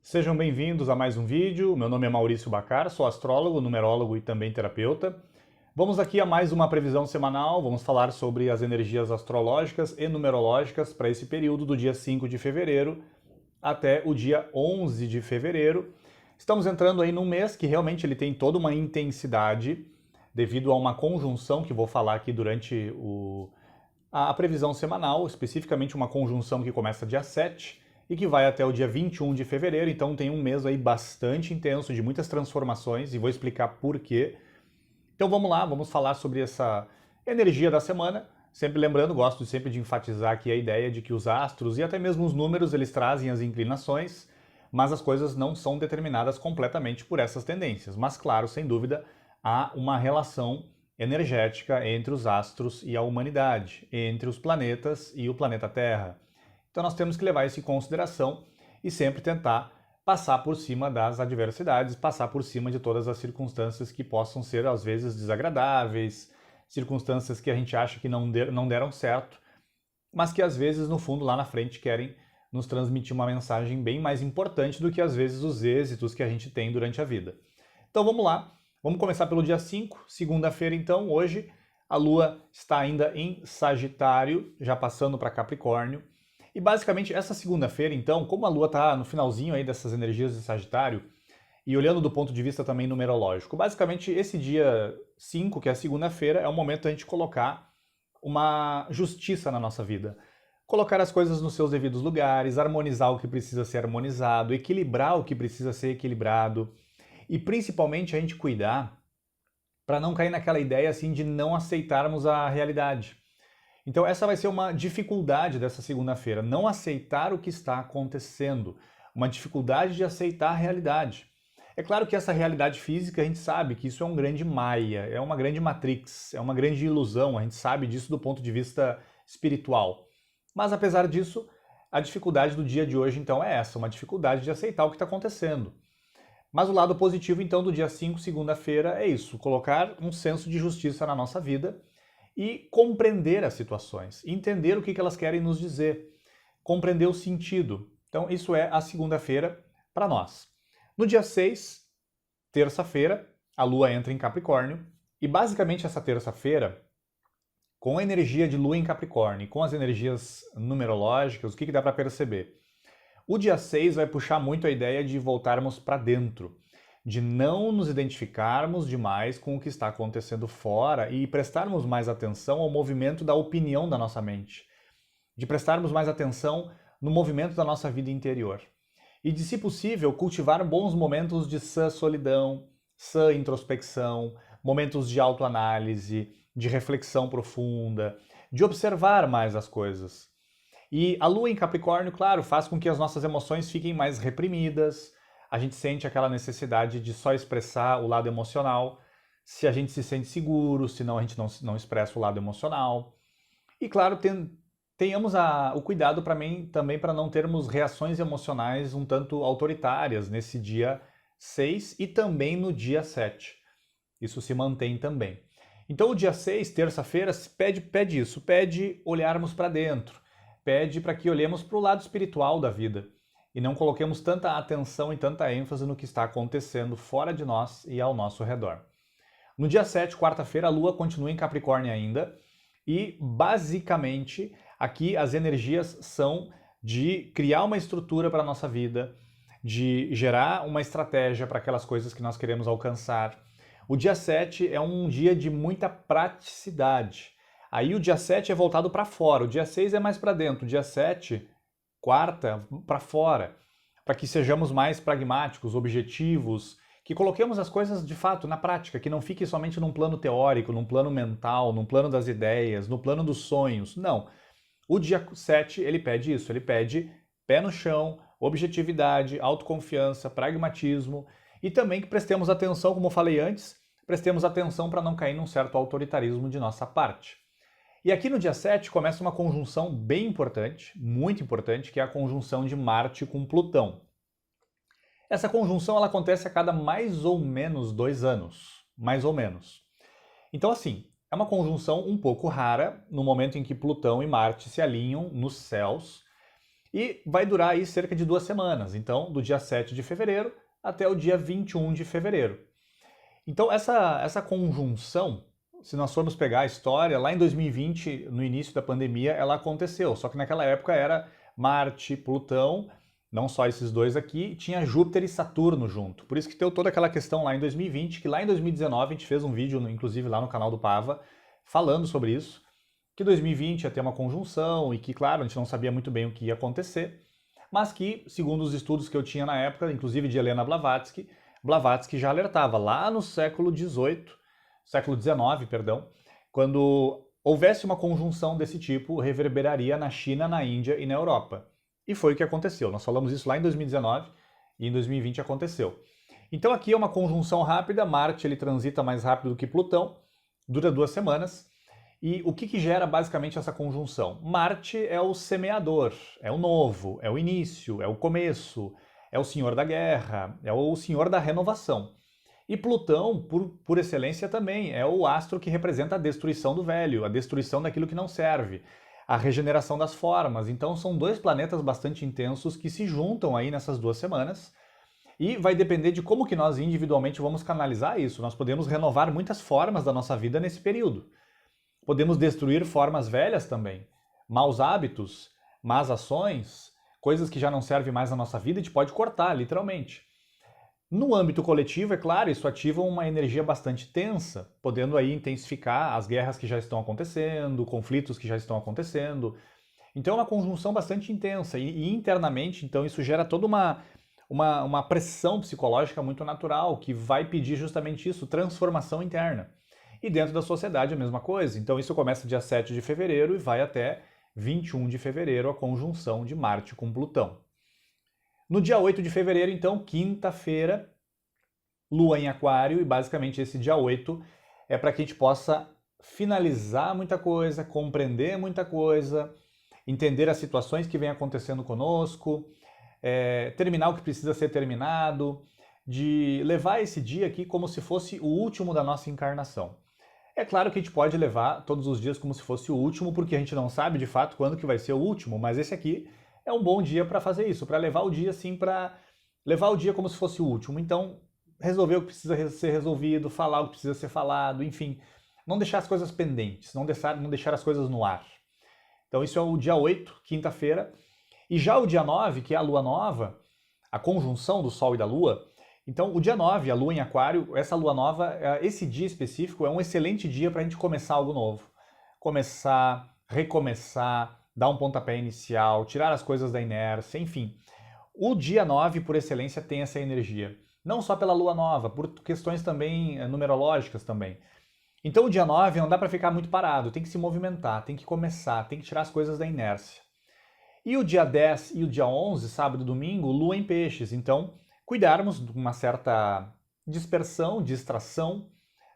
Sejam bem-vindos a mais um vídeo. Meu nome é Maurício Bacar, sou astrólogo, numerólogo e também terapeuta. Vamos aqui a mais uma previsão semanal, vamos falar sobre as energias astrológicas e numerológicas para esse período do dia 5 de fevereiro até o dia 11 de fevereiro. Estamos entrando aí num mês que realmente ele tem toda uma intensidade devido a uma conjunção que vou falar aqui durante a previsão semanal, especificamente uma conjunção que começa dia 7 e que vai até o dia 21 de fevereiro, então tem um mês aí bastante intenso, de muitas transformações, e vou explicar por quê. Então vamos lá, vamos falar sobre essa energia da semana. Sempre lembrando, gosto sempre de enfatizar aqui a ideia de que os astros e até mesmo os números, eles trazem as inclinações, mas as coisas não são determinadas completamente por essas tendências. Mas claro, sem dúvida, há uma relação energética entre os astros e a humanidade, entre os planetas e o planeta Terra. Então nós temos que levar isso em consideração e sempre tentar passar por cima das adversidades, passar por cima de todas as circunstâncias que possam ser às vezes desagradáveis, circunstâncias que a gente acha que não deram certo, mas que às vezes no fundo lá na frente querem nos transmitir uma mensagem bem mais importante do que às vezes os êxitos que a gente tem durante a vida. Então vamos lá, vamos começar pelo dia 5, segunda-feira então. Hoje a Lua está ainda em Sagitário, já passando para Capricórnio. E basicamente essa segunda-feira, então, como a Lua está no finalzinho aí dessas energias de Sagitário, e olhando do ponto de vista também numerológico, basicamente esse dia 5, que é a segunda-feira, é o momento da gente colocar uma justiça na nossa vida. Colocar as coisas nos seus devidos lugares, harmonizar o que precisa ser harmonizado, equilibrar o que precisa ser equilibrado, e principalmente a gente cuidar para não cair naquela ideia assim de não aceitarmos a realidade. Então essa vai ser uma dificuldade dessa segunda-feira, não aceitar o que está acontecendo, uma dificuldade de aceitar a realidade. É claro que essa realidade física, a gente sabe que isso é um grande maia, é uma grande matrix, é uma grande ilusão, a gente sabe disso do ponto de vista espiritual. Mas apesar disso, a dificuldade do dia de hoje então é essa, uma dificuldade de aceitar o que está acontecendo. Mas o lado positivo então do dia 5, segunda-feira, é isso, colocar um senso de justiça na nossa vida, e compreender as situações, entender o que elas querem nos dizer, compreender o sentido. Então isso é a segunda-feira para nós. No dia 6, terça-feira, a Lua entra em Capricórnio, e basicamente essa terça-feira, com a energia de Lua em Capricórnio e com as energias numerológicas, o que dá para perceber? O dia 6 vai puxar muito a ideia de voltarmos para dentro, de não nos identificarmos demais com o que está acontecendo fora e prestarmos mais atenção ao movimento da opinião da nossa mente, de prestarmos mais atenção no movimento da nossa vida interior. E de, se possível, cultivar bons momentos de sã solidão, sã introspecção, momentos de autoanálise, de reflexão profunda, de observar mais as coisas. E a Lua em Capricórnio, claro, faz com que as nossas emoções fiquem mais reprimidas, a gente sente aquela necessidade de só expressar o lado emocional, se a gente se sente seguro, senão a gente não expressa o lado emocional. E claro, tenhamos o cuidado também para não termos reações emocionais um tanto autoritárias nesse dia 6 e também no dia 7. Isso se mantém também. Então o dia 6, terça-feira, pede isso, pede olharmos para dentro, pede para que olhemos para o lado espiritual da vida e não coloquemos tanta atenção e tanta ênfase no que está acontecendo fora de nós e ao nosso redor. No dia 7, quarta-feira, a Lua continua em Capricórnio ainda, e basicamente aqui as energias são de criar uma estrutura para a nossa vida, de gerar uma estratégia para aquelas coisas que nós queremos alcançar. O dia 7 é um dia de muita praticidade. Aí o dia 7 é voltado para fora, o dia 6 é mais para dentro, o dia 7, quarta, para fora, para que sejamos mais pragmáticos, objetivos, que coloquemos as coisas de fato na prática, que não fique somente num plano teórico, num plano mental, num plano das ideias, no plano dos sonhos. Não. O dia 7, ele pede isso, ele pede pé no chão, objetividade, autoconfiança, pragmatismo e também que prestemos atenção, como eu falei antes, prestemos atenção para não cair num certo autoritarismo de nossa parte. E aqui no dia 7 começa uma conjunção bem importante, muito importante, que é a conjunção de Marte com Plutão. Essa conjunção ela acontece a cada mais ou menos 2 anos, mais ou menos. Então assim, é uma conjunção um pouco rara no momento em que Plutão e Marte se alinham nos céus, E vai durar aí cerca de 2 semanas, então do dia 7 de fevereiro até o dia 21 de fevereiro. Então essa conjunção, se nós formos pegar a história, lá em 2020, no início da pandemia, ela aconteceu, só que naquela época era Marte, Plutão, não só esses dois aqui, tinha Júpiter e Saturno junto. Por isso que deu toda aquela questão lá em 2020, que lá em 2019 a gente fez um vídeo, inclusive lá no canal do Pava, falando sobre isso, que 2020 ia ter uma conjunção e que, claro, a gente não sabia muito bem o que ia acontecer, mas que, segundo os estudos que eu tinha na época, inclusive de Helena Blavatsky, Blavatsky já alertava lá no século XIX, perdão, quando houvesse uma conjunção desse tipo, reverberaria na China, na Índia e na Europa. E foi o que aconteceu. Nós falamos isso lá em 2019 e em 2020 aconteceu. Então aqui é uma conjunção rápida, Marte ele transita mais rápido do que Plutão, dura 2 semanas. E o que gera basicamente essa conjunção? Marte é o semeador, é o novo, é o início, é o começo, é o senhor da guerra, é o senhor da renovação. E Plutão, por excelência, também é o astro que representa a destruição do velho, a destruição daquilo que não serve, a regeneração das formas. Então são 2 planetas bastante intensos que se juntam aí nessas 2 semanas. E vai depender de como que nós individualmente vamos canalizar isso. Nós podemos renovar muitas formas da nossa vida nesse período. Podemos destruir formas velhas também, maus hábitos, más ações, coisas que já não servem mais na nossa vida, a gente pode cortar, literalmente. No âmbito coletivo, é claro, isso ativa uma energia bastante tensa, podendo aí intensificar as guerras que já estão acontecendo, conflitos que já estão acontecendo. Então é uma conjunção bastante intensa e internamente, então isso gera toda uma pressão psicológica muito natural, que vai pedir justamente isso, transformação interna. E dentro da sociedade a mesma coisa. Então isso começa dia 7 de fevereiro e vai até 21 de fevereiro, a conjunção de Marte com Plutão. No dia 8 de fevereiro, então, quinta-feira, Lua em Aquário, e basicamente esse dia 8 é para que a gente possa finalizar muita coisa, compreender muita coisa, entender as situações que vêm acontecendo conosco, terminar o que precisa ser terminado, de levar esse dia aqui como se fosse o último da nossa encarnação. É claro que a gente pode levar todos os dias como se fosse o último, porque a gente não sabe de fato quando que vai ser o último, mas esse aqui é um bom dia para fazer isso, para levar o dia assim, para levar o dia como se fosse o último. Então, resolver o que precisa ser resolvido, falar o que precisa ser falado, enfim, não deixar as coisas pendentes, não deixar as coisas no ar. Então isso é o dia 8, quinta-feira. E já o dia 9, que é a lua nova, a conjunção do Sol e da Lua, então o dia 9, a lua em Aquário, essa lua nova, esse dia específico é um excelente dia para a gente começar algo novo. Começar, recomeçar, dar um pontapé inicial, tirar as coisas da inércia, enfim. O dia 9, por excelência, tem essa energia. Não só pela lua nova, por questões também numerológicas também. Então o dia 9 não dá para ficar muito parado, tem que se movimentar, tem que começar, tem que tirar as coisas da inércia. E o dia 10 e o dia 11, sábado e domingo, lua em peixes. Então, cuidarmos de uma certa dispersão, distração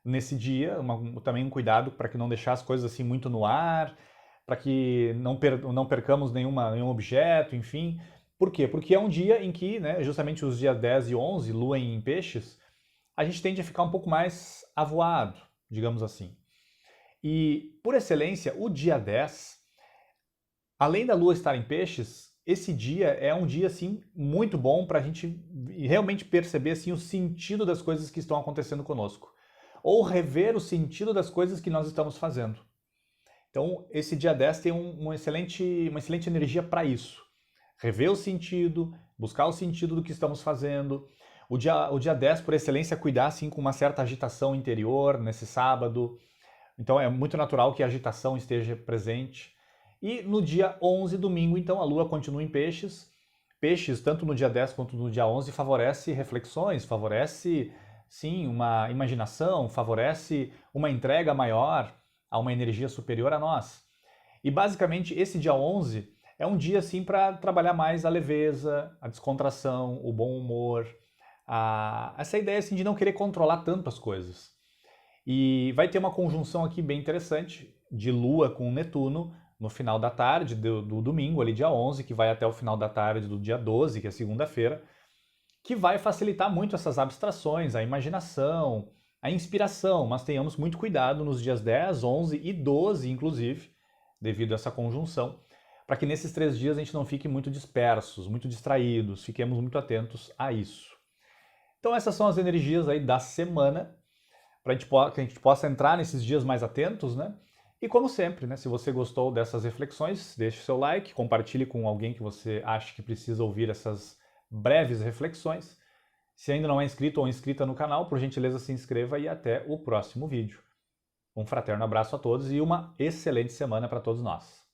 nesse dia, também um cuidado para que não deixar as coisas assim muito no ar, para que não percamos nenhum objeto, enfim. Por quê? Porque é um dia em que, né, justamente os dias 10 e 11, lua em peixes, a gente tende a ficar um pouco mais avoado, digamos assim. E, por excelência, o dia 10, além da lua estar em peixes, esse dia é um dia assim muito bom para a gente realmente perceber assim, o sentido das coisas que estão acontecendo conosco. Ou rever o sentido das coisas que nós estamos fazendo. Então, esse dia 10 tem uma excelente energia para isso. Rever o sentido, buscar o sentido do que estamos fazendo. O dia 10, por excelência, cuidar assim, com uma certa agitação interior nesse sábado. Então, é muito natural que a agitação esteja presente. E no dia 11, domingo, então, a lua continua em peixes. Peixes, tanto no dia 10 quanto no dia 11, favorece reflexões, favorece, sim, uma imaginação, favorece uma entrega maior a uma energia superior a nós. E, basicamente, esse dia 11 é um dia, assim, para trabalhar mais a leveza, a descontração, o bom humor, essa ideia, assim, de não querer controlar tanto as coisas. E vai ter uma conjunção aqui bem interessante de Lua com Netuno, no final da tarde do domingo, ali dia 11, que vai até o final da tarde do dia 12, que é segunda-feira, que vai facilitar muito essas abstrações, a imaginação, a inspiração, mas tenhamos muito cuidado nos dias 10, 11 e 12, inclusive, devido a essa conjunção, para que nesses 3 dias a gente não fique muito dispersos, muito distraídos, fiquemos muito atentos a isso. Então essas são as energias aí da semana, para que a gente possa entrar nesses dias mais atentos, né? E como sempre, né, se você gostou dessas reflexões, deixe seu like, compartilhe com alguém que você acha que precisa ouvir essas breves reflexões. Se ainda não é inscrito ou inscrita no canal, por gentileza se inscreva e até o próximo vídeo. Um fraterno abraço a todos e uma excelente semana para todos nós.